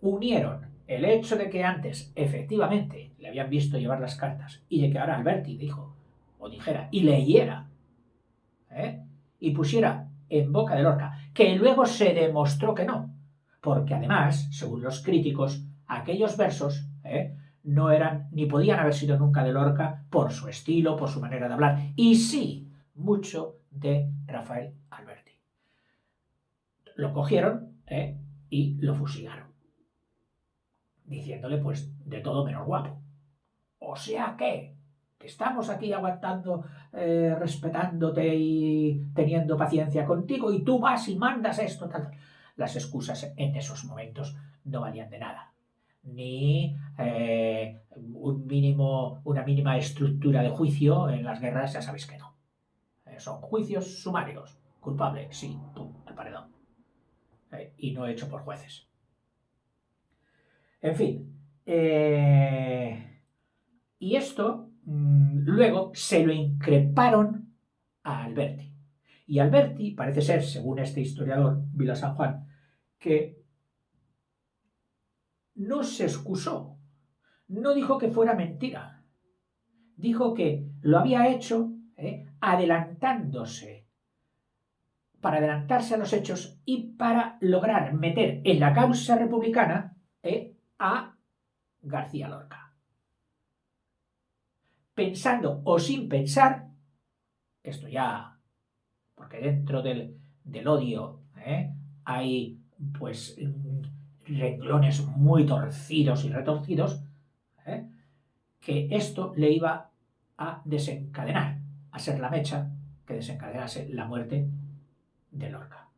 unieron el hecho de que antes efectivamente le habían visto llevar las cartas y de que ahora Alberti dijo, o dijera, y leyera, y pusiera en boca de Lorca, que luego se demostró que no, porque además, según los críticos, aquellos versos no eran ni podían haber sido nunca de Lorca por su estilo, por su manera de hablar, y sí, mucho de Rafael Alberti. Lo cogieron y lo fusilaron, diciéndole pues de todo menos guapo. O sea que estamos aquí aguantando, respetándote y teniendo paciencia contigo y tú vas y mandas esto, tal. Las excusas en esos momentos no valían de nada. Ni una mínima estructura de juicio en las guerras, ya sabéis que no. Son juicios sumarios. Culpable, sí, tú, al paredón. Y no hecho por jueces. En fin. Y esto luego se lo increparon a Alberti. Y Alberti parece ser, según este historiador, Vila San Juan, que no se excusó, no dijo que fuera mentira, dijo que lo había hecho adelantándose, para adelantarse a los hechos y para lograr meter en la causa republicana a García Lorca. Pensando o sin pensar, esto ya, porque dentro del odio hay pues renglones muy torcidos y retorcidos, que esto le iba a desencadenar, a ser la mecha que desencadenase la muerte de Lorca.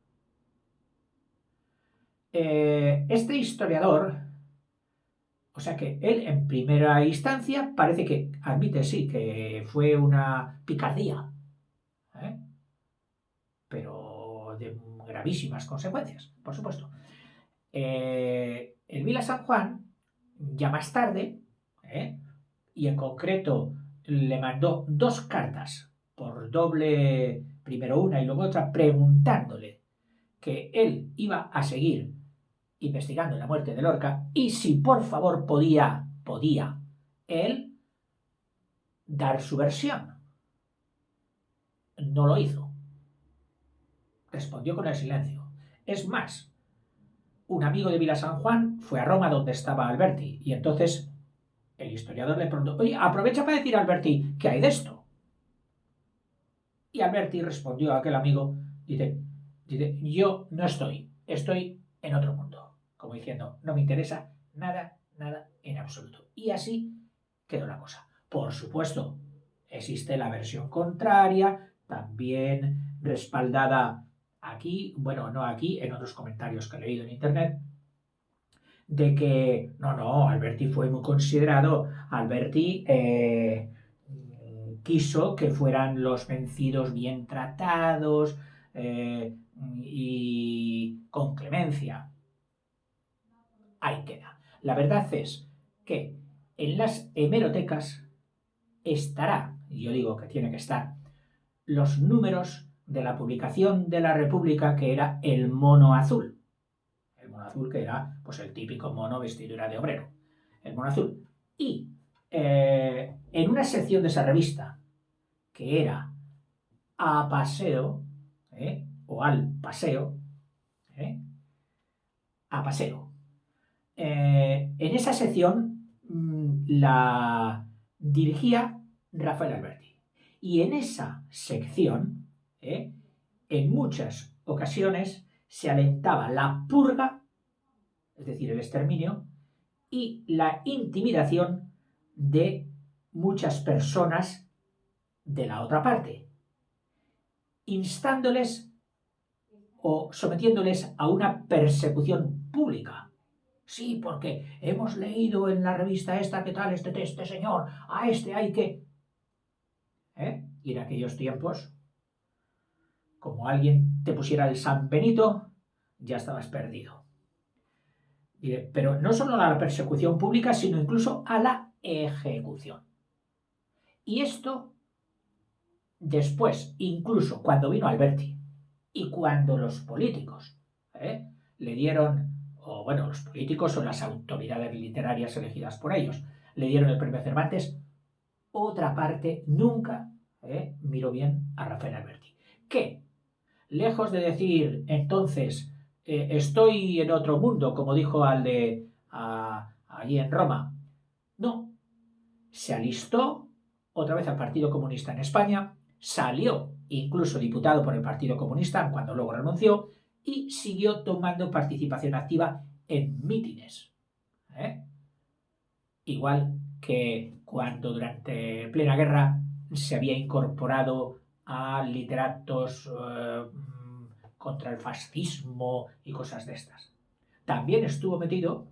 Este historiador, o sea que él en primera instancia parece que admite sí que fue una picardía, pero de gravísimas consecuencias, por supuesto. El Vila San Juan, ya más tarde, y en concreto le mandó 2 cartas por doble, primero una y luego otra, preguntándole que él iba a seguir investigando la muerte de Lorca y si por favor podía él dar su versión. No lo hizo. Respondió con el silencio. Es más, un amigo de Vila San Juan fue a Roma donde estaba Alberti y entonces el historiador le preguntó, oye, aprovecha para decir a Alberti qué hay de esto. Y Alberti respondió a aquel amigo, dice, yo no estoy en otro mundo. Como diciendo, no me interesa nada en absoluto. Y así quedó la cosa. Por supuesto, existe la versión contraria, también respaldada aquí, bueno, no aquí, en otros comentarios que he leído en internet, de que no, Alberti fue muy considerado, Alberti quiso que fueran los vencidos bien tratados y con clemencia. Ahí queda. La verdad es que en las hemerotecas estará, y yo digo que tiene que estar, los números de la publicación de la República, que era el mono azul. El mono azul, que era pues el típico mono vestidura de obrero. El mono azul. Y en una sección de esa revista, que era a paseo, o al paseo, a paseo. En esa sección la dirigía Rafael Alberti. Y en esa sección, en muchas ocasiones, se alentaba la purga, es decir, el exterminio, y la intimidación de muchas personas de la otra parte, instándoles o sometiéndoles a una persecución pública. Sí, porque hemos leído en la revista esta que tal, este señor, a este hay que... Y en aquellos tiempos, como alguien te pusiera el San Benito, ya estabas perdido. Pero no solo a la persecución pública, sino incluso a la ejecución. Y esto, después, incluso cuando vino Alberti y cuando los políticos le dieron, o bueno, los políticos o las autoridades literarias elegidas por ellos, le dieron el premio Cervantes, otra parte nunca miró bien a Rafael Alberti. Que, lejos de decir entonces estoy en otro mundo, como dijo allí en Roma, no, se alistó otra vez al Partido Comunista en España, salió incluso diputado por el Partido Comunista cuando luego renunció y siguió tomando participación activa en mítines. Igual que cuando durante plena guerra se había incorporado a literatos contra el fascismo y cosas de estas. También estuvo metido,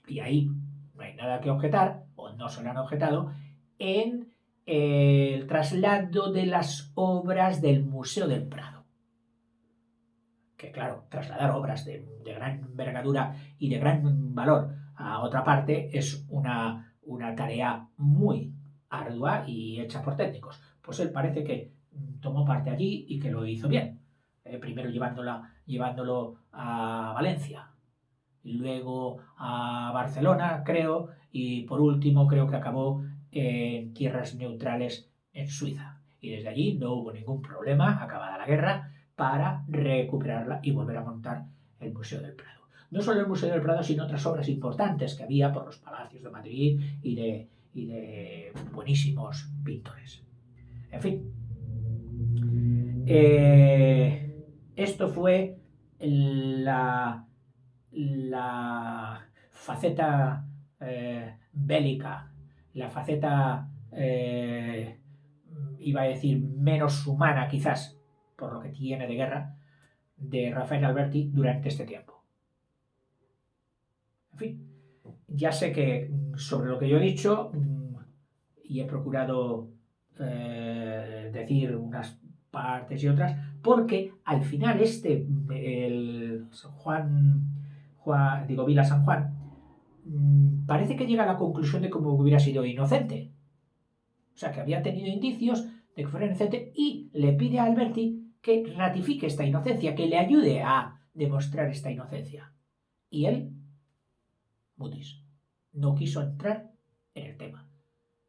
y ahí no hay nada que objetar, o no se le han objetado, en el traslado de las obras del Museo del Prado. Que claro, trasladar obras de gran envergadura y de gran valor a otra parte es una tarea muy ardua y hecha por técnicos. Pues él parece que tomó parte allí y que lo hizo bien. Primero llevándolo a Valencia, luego a Barcelona, creo, y por último creo que acabó en tierras neutrales en Suiza. Y desde allí no hubo ningún problema, acabada la guerra, para recuperarla y volver a montar el Museo del Prado. No solo el Museo del Prado, sino otras obras importantes que había por los palacios de Madrid y de buenísimos pintores. En fin, esto fue la faceta bélica, la faceta, iba a decir, menos humana quizás, por lo que tiene de guerra, de Rafael Alberti durante este tiempo. En fin, ya sé que sobre lo que yo he dicho, y he procurado decir unas partes y otras, porque al final el Vila San Juan, parece que llega a la conclusión de que hubiera sido inocente. O sea, que había tenido indicios de que fuera inocente y le pide a Alberti que ratifique esta inocencia, que le ayude a demostrar esta inocencia. Y él, mutis, no quiso entrar en el tema.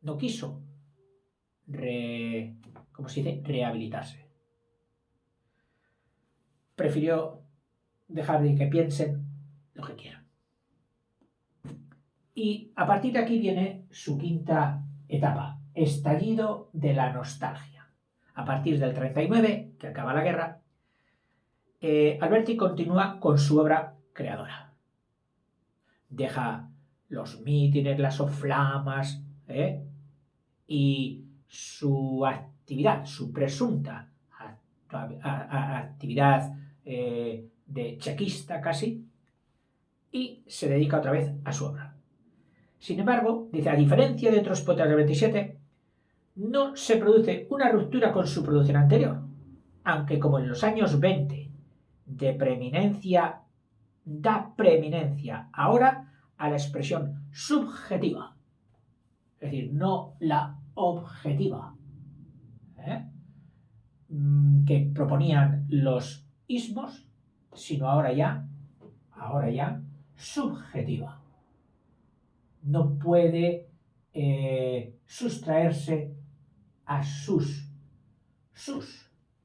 No quiso rehabilitarse. Prefirió dejar de que piensen lo que quieran. Y a partir de aquí viene su quinta etapa, estallido de la nostalgia. A partir del 39, que acaba la guerra, Alberti continúa con su obra creadora. Deja los mítines, las soflamas, y su actividad, su presunta actividad de chequista casi, y se dedica otra vez a su obra. Sin embargo, dice, a diferencia de otros poetas del 27, no se produce una ruptura con su producción anterior, aunque como en los años 20 da preeminencia ahora a la expresión subjetiva. decir, no la objetiva, ¿eh? Que proponían los ismos, sino ahora ya subjetiva. No puede sustraerse a sus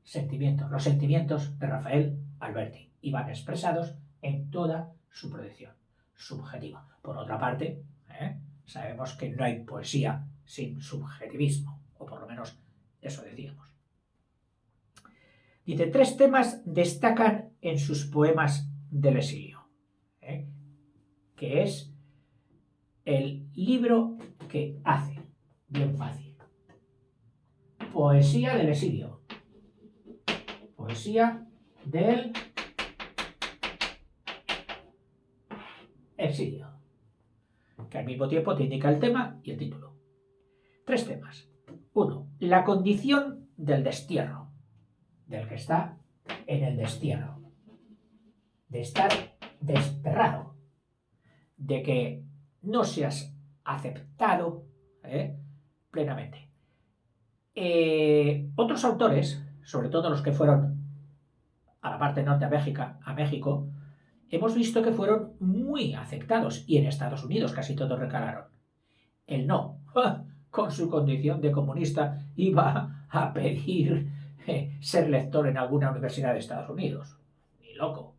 sentimientos. Los sentimientos de Rafael Alberti y van expresados en toda su producción subjetiva. Por otra parte, sabemos que no hay poesía sin subjetivismo, o por lo menos eso decíamos. Dice, 3 temas destacan en sus poemas del exilio, que es el libro que hace, bien fácil. Poesía del exilio. Poesía del exilio. Que al mismo tiempo te indica el tema y el título. 3 temas. 1. La condición del destierro. Del que está en el destierro. De estar desterrado. De que no seas aceptado plenamente. Otros autores, sobre todo los que fueron a la parte norte a México, hemos visto que fueron muy aceptados y en Estados Unidos casi todos recalaron. Él no, con su condición de comunista, iba a pedir ser lector en alguna universidad de Estados Unidos. Ni loco.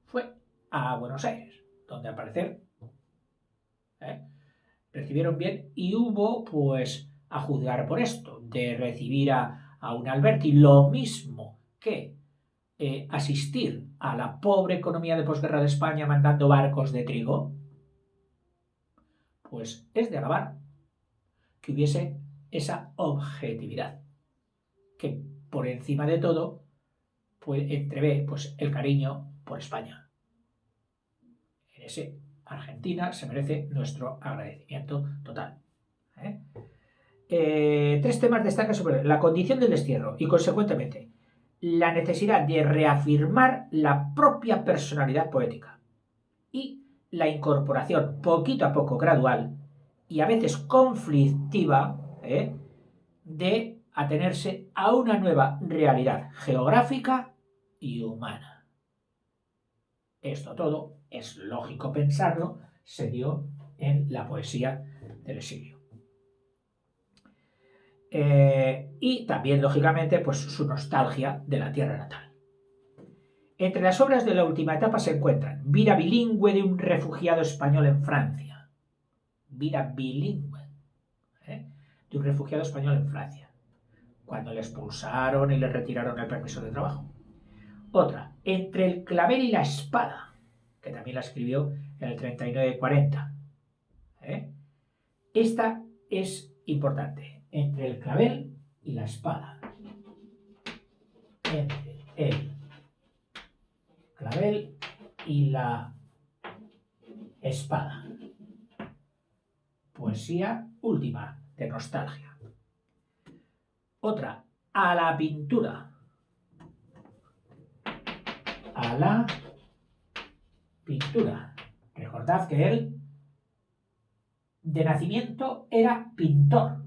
Fue a Buenos Aires, donde al parecer recibieron bien y hubo, pues, a juzgar por esto, de recibir a un Alberti, lo mismo que asistir a la pobre economía de posguerra de España mandando barcos de trigo, pues es de alabar que hubiese esa objetividad, que por encima de todo pues, entrevé pues, el cariño por España. En ese Argentina se merece nuestro agradecimiento total. 3 temas destacan sobre la condición del destierro y, consecuentemente, la necesidad de reafirmar la propia personalidad poética y la incorporación poquito a poco gradual y a veces conflictiva de atenerse a una nueva realidad geográfica y humana. Esto todo, es lógico pensarlo, se dio en la poesía del exilio. Y también, lógicamente, pues su nostalgia de la tierra natal. Entre las obras de la última etapa se encuentran Vida bilingüe de un refugiado español en Francia. Vida bilingüe de un refugiado español en Francia, cuando le expulsaron y le retiraron el permiso de trabajo. Otra, Entre el clavel y la espada, que también la escribió en el 39-40. Esta es importante. Entre el clavel y la espada. Entre el clavel y la espada. Poesía última, de nostalgia. Otra, A la pintura. A la pintura. Recordad que él, de nacimiento, era pintor,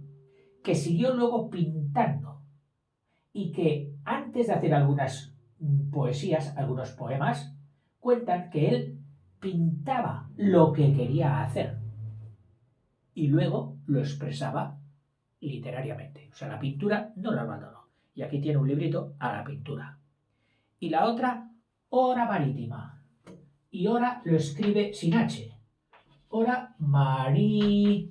que siguió luego pintando y que antes de hacer algunas poesías, algunos poemas, cuentan que él pintaba lo que quería hacer y luego lo expresaba literariamente. O sea, la pintura no la abandonó. Y aquí tiene un librito A la pintura. Y la otra, Hora marítima. Y hora lo escribe sin H. Hora marítima.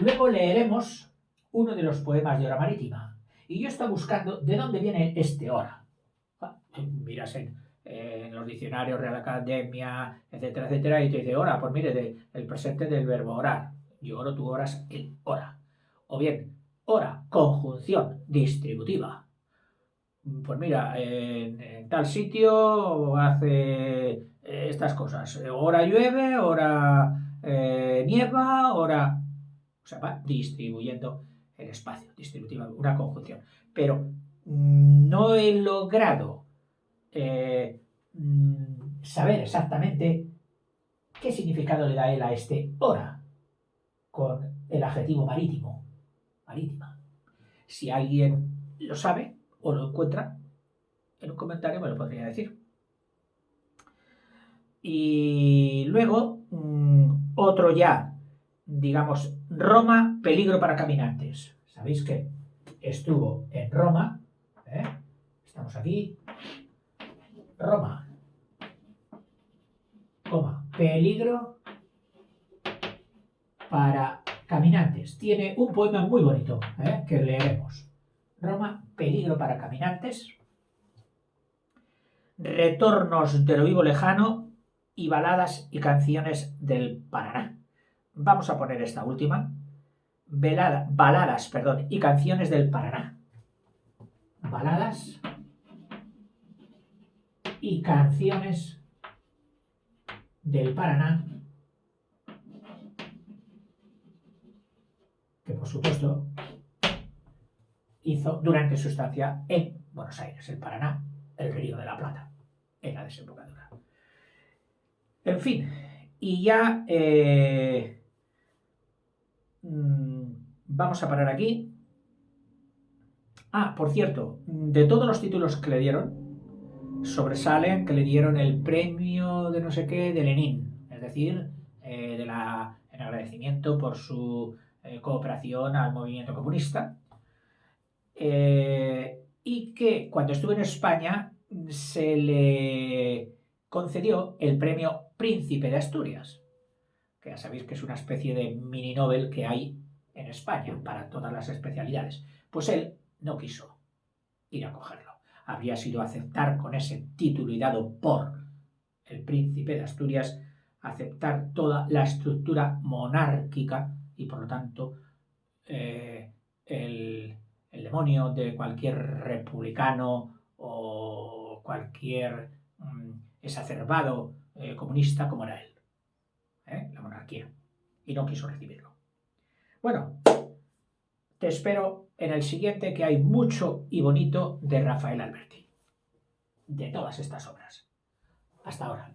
Luego leeremos uno de los poemas de Hora marítima. Y yo estoy buscando de dónde viene este hora. Miras en los diccionarios, Real Academia, etcétera, etcétera, y te dice hora, pues mire, el presente del verbo orar. Yo oro, tú oras, el hora. O bien, hora, conjunción distributiva. Pues mira, en tal sitio hace estas cosas. Hora llueve, hora nieva, hora... O sea, va distribuyendo el espacio, distributiva, una conjunción. Pero no he logrado saber exactamente ¿Qué significado le da él a este hora? Con el adjetivo marítimo, marítima. Si alguien lo sabe o lo encuentra, en un comentario me lo podría decir. Y luego, otro ya, digamos, Roma, peligro para caminantes. Sabéis que estuvo en Roma, estamos aquí, Roma, peligro para caminantes. Tiene un poema muy bonito, que leeremos. Roma, peligro para caminantes, retornos de lo vivo lejano y baladas y canciones del Paraná. Vamos a poner esta última. Baladas y canciones del Paraná. Baladas y canciones del Paraná, que por supuesto hizo durante su estancia en Buenos Aires, el Paraná, el Río de la Plata, en la desembocadura. En fin, y ya vamos a parar aquí. Por cierto, de todos los títulos que le dieron, sobresalen que le dieron el premio de no sé qué de Lenin, es decir, en agradecimiento por su cooperación al movimiento comunista, y que cuando estuvo en España se le concedió el premio Príncipe de Asturias, que ya sabéis que es una especie de mini Nobel que hay en España para todas las especialidades. Pues él no quiso ir a cogerlo. Habría sido aceptar con ese título y dado por el Príncipe de Asturias, aceptar toda la estructura monárquica y por lo tanto el demonio de cualquier republicano o cualquier exacerbado comunista como era él, la monarquía, y no quiso recibirlo. Bueno, te espero en el siguiente, que hay mucho y bonito de Rafael Alberti, de todas estas obras. Hasta ahora.